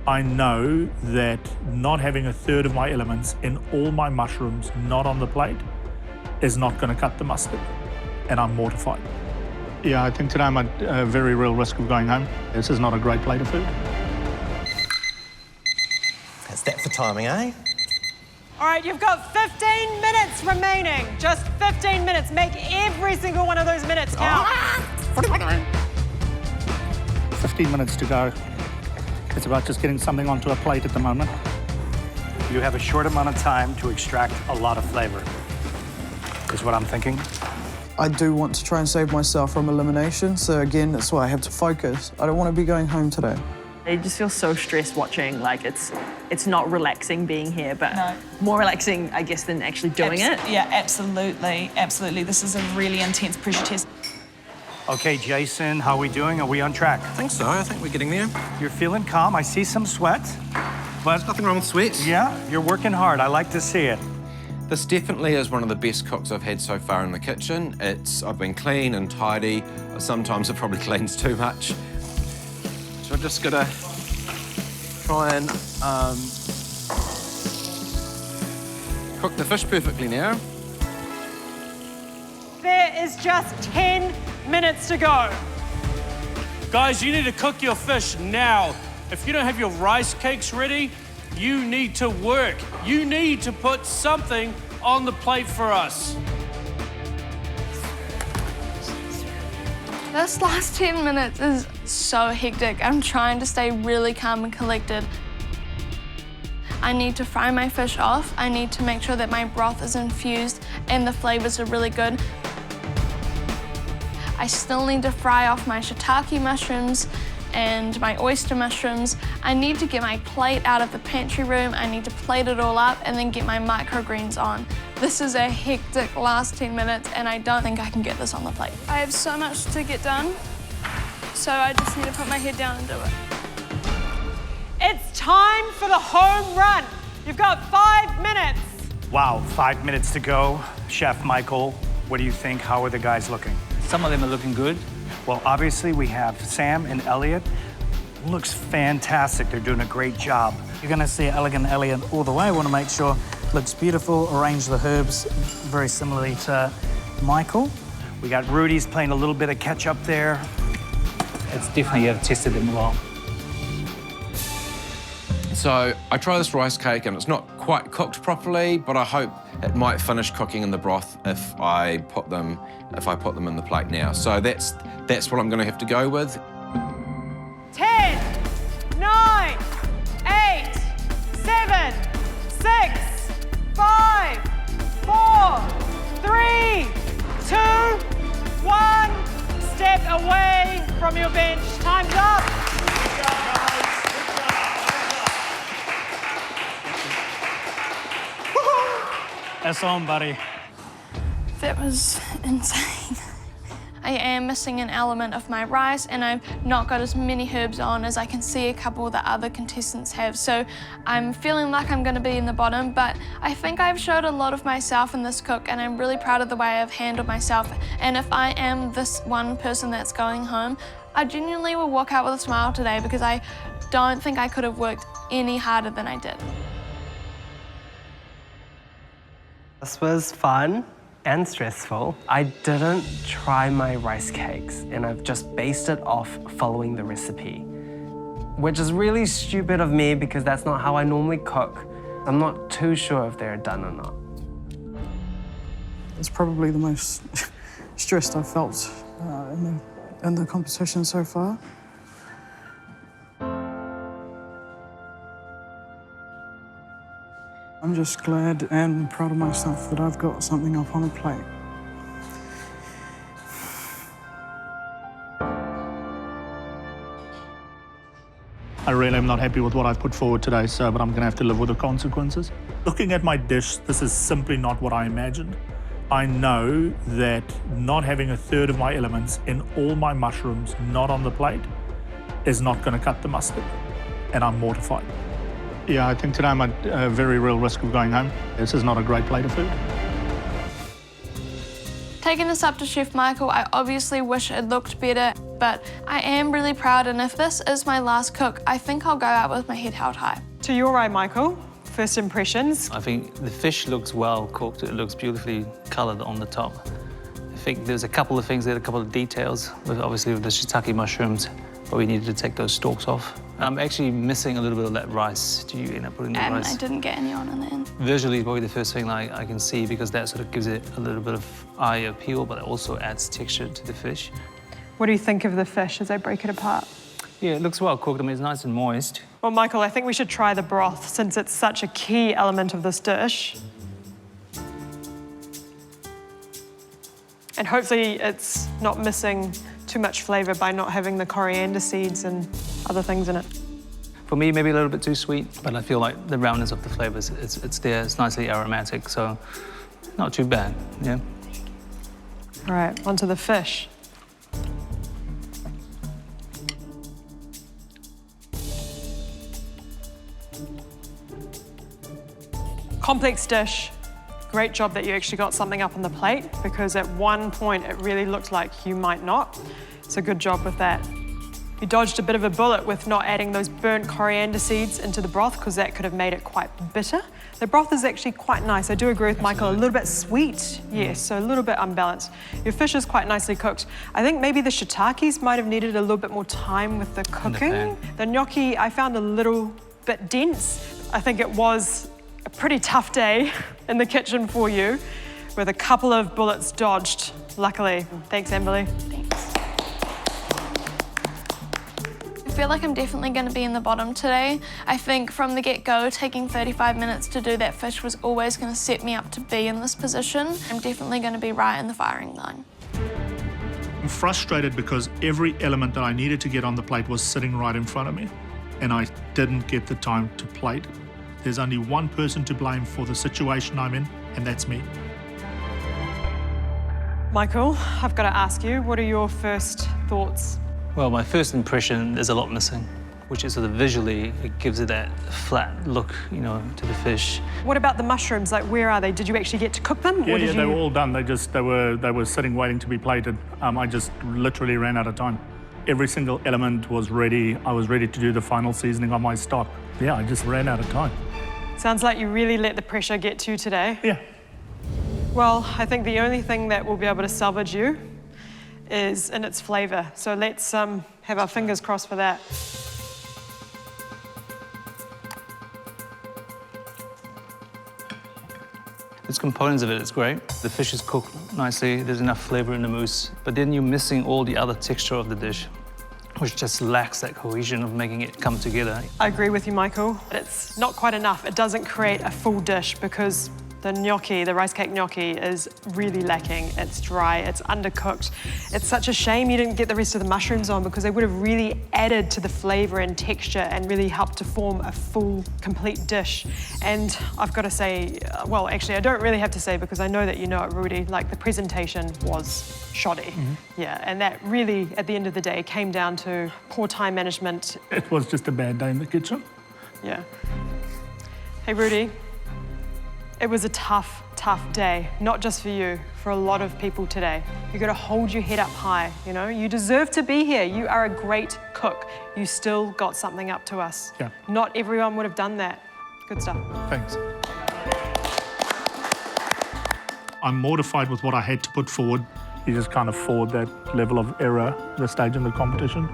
I know that not having a third of my elements in all my mushrooms not on the plate is not going to cut the mustard, and I'm mortified. Yeah, I think today I'm at a very real risk of going home. This is not a great plate of food. That's that for timing, eh? All right, you've got 15 minutes remaining. Just 15 minutes. Make every single one of those minutes count. 15 minutes to go. It's about just getting something onto a plate at the moment. You have a short amount of time to extract a lot of flavor, is what I'm thinking. I do want to try and save myself from elimination, so again, that's why I have to focus. I don't want to be going home today. I just feel so stressed watching, like it's not relaxing being here, but No. more relaxing, I guess, than actually doing it. Yeah, absolutely, absolutely. This is a really intense pressure test. Okay, Jason, how are we doing? Are we on track? I think so. I think we're getting there. You're feeling calm. I see some sweat, but Nothing wrong with sweat. yeah, you're working hard. I like to see it. This definitely is one of the best cooks I've had so far in the kitchen. I've been clean and tidy. Sometimes it probably cleans too much. So I'm just gonna try and cook the fish perfectly now. There is just 10 minutes to go. Guys, you need to cook your fish now. If you don't have your rice cakes ready, you need to work. You need to put something on the plate for us. This last 10 minutes is so hectic. I'm trying to stay really calm and collected. I need to fry my fish off. I need to make sure that my broth is infused and the flavors are really good. I still need to fry off my shiitake mushrooms and my oyster mushrooms. I need to get my plate out of the pantry room. I need to plate it all up and then get my microgreens on. This is a hectic last 10 minutes and I don't think I can get this on the plate. I have so much to get done, so I just need to put my head down and do it. It's time for the home run. You've got 5 minutes. Wow, 5 minutes to go. Chef Michael, what do you think? How are the guys looking? Some of them are looking good. Well, obviously we have Sam and Elliot. Looks fantastic. They're doing a great job. You're gonna see elegant Elliot all the way. I wanna make sure it looks beautiful. Arrange the herbs very similarly to Michael. We got Rudi's playing a little bit of catch up there. It's definitely, I've tested them well. So I try this rice cake and it's not quite cooked properly, but I hope it might finish cooking in the broth if I put them in the plate now. So that's what I'm going to have to go with. 10, 9, 8, 7, 6, 5, 4, 3, 2, 1. Step away from your bench. Time's up. That's on, buddy. That was insane. I am missing an element of my rice and I've not got as many herbs on as I can see a couple of the other contestants have. So I'm feeling like I'm gonna be in the bottom, but I think I've showed a lot of myself in this cook and I'm really proud of the way I've handled myself. And if I am this one person that's going home, I genuinely will walk out with a smile today because I don't think I could have worked any harder than I did. This was fun and stressful. I didn't try my rice cakes and I've just based it off following the recipe, which is really stupid of me because that's not how I normally cook. I'm not too sure if they're done or not. It's probably the most stressed I've felt in the competition so far. I'm just glad and proud of myself that I've got something up on a plate. I really am not happy with what I've put forward today, sir, but I'm going to have to live with the consequences. Looking at my dish, this is simply not what I imagined. I know that not having a third of my elements in all my mushrooms not on the plate is not going to cut the mustard, and I'm mortified. Yeah, I think today I'm at a very real risk of going home. This is not a great plate of food. Taking this up to Chef Michael, I obviously wish it looked better. but I am really proud, and if this is my last cook, I think I'll go out with my head held high. To your right, Michael, first impressions. I think the fish looks well cooked. It looks beautifully coloured on the top. I think there's a couple of things there, a couple of details, obviously with the shiitake mushrooms, but we needed to take those stalks off. I'm actually missing a little bit of that rice. Do you end up putting the rice? I didn't get any on in the end. Visually, probably the first thing I can see, because that sort of gives it a little bit of eye appeal, but it also adds texture to the fish. What do you think of the fish as I break it apart? Yeah, it looks well cooked. I mean, it's nice and moist. Well, Michael, I think we should try the broth since it's such a key element of this dish. And hopefully it's not missing too much flavour by not having the coriander seeds and other things in it. For me, maybe a little bit too sweet, but I feel like the roundness of the flavours, it's there, it's nicely aromatic, so not too bad, yeah. All right, onto the fish. Complex dish. Great job that you actually got something up on the plate, because at one point it really looked like you might not. So good job with that. You dodged a bit of a bullet with not adding those burnt coriander seeds into the broth, because that could have made it quite bitter. The broth is actually quite nice. I do agree with Michael, a little bit sweet, yes, so a little bit unbalanced. Your fish is quite nicely cooked. I think maybe the shiitakes might have needed a little bit more time with the cooking. The gnocchi I found a little bit dense. I think it was a pretty tough day in the kitchen for you, with a couple of bullets dodged, luckily. Thanks, Amberly. Thanks. I feel like I'm definitely going to be in the bottom today. I think from the get-go, taking 35 minutes to do that fish was always going to set me up to be in this position. I'm definitely going to be right in the firing line. I'm frustrated because every element that I needed to get on the plate was sitting right in front of me, and I didn't get the time to plate. There's only one person to blame for the situation I'm in, and that's me. Michael, I've got to ask you, what are your first thoughts? Well, my first impression, there's a lot missing, which is sort of visually, it gives it that flat look, you know, to the fish. What about the mushrooms? Like, where are they? Did you actually get to cook them? Yeah, they were all done. They were sitting waiting to be plated. I just literally ran out of time. Every single element was ready. I was ready to do the final seasoning on my stock. Yeah, I just ran out of time. Sounds like you really let the pressure get to you today. Yeah. Well, I think the only thing that will be able to salvage you is in its flavour. So let's have our fingers crossed for that. There's components of it, it's great. The fish is cooked nicely, there's enough flavour in the mousse, but then you're missing all the other texture of the dish, which just lacks that cohesion of making it come together. I agree with you, Michael. It's not quite enough. It doesn't create a full dish, because the gnocchi, the rice cake gnocchi, is really lacking. It's dry, it's undercooked. It's such a shame you didn't get the rest of the mushrooms on, because they would have really added to the flavour and texture and really helped to form a full, complete dish. And I've got to say, well, actually, I don't really have to say, because I know that you know it, Rudi, like the presentation was shoddy. Yeah, and that really, at the end of the day, came down to poor time management. It was just a bad day in the kitchen. Yeah. Hey, Rudi. It was a tough, tough day, not just for you, for a lot of people today. You've got to hold your head up high, you know? You deserve to be here. You are a great cook. You still got something up to us. Yeah. Not everyone would have done that. Good stuff. Thanks. I'm mortified with what I had to put forward. You just can't afford that level of error at this stage in the competition.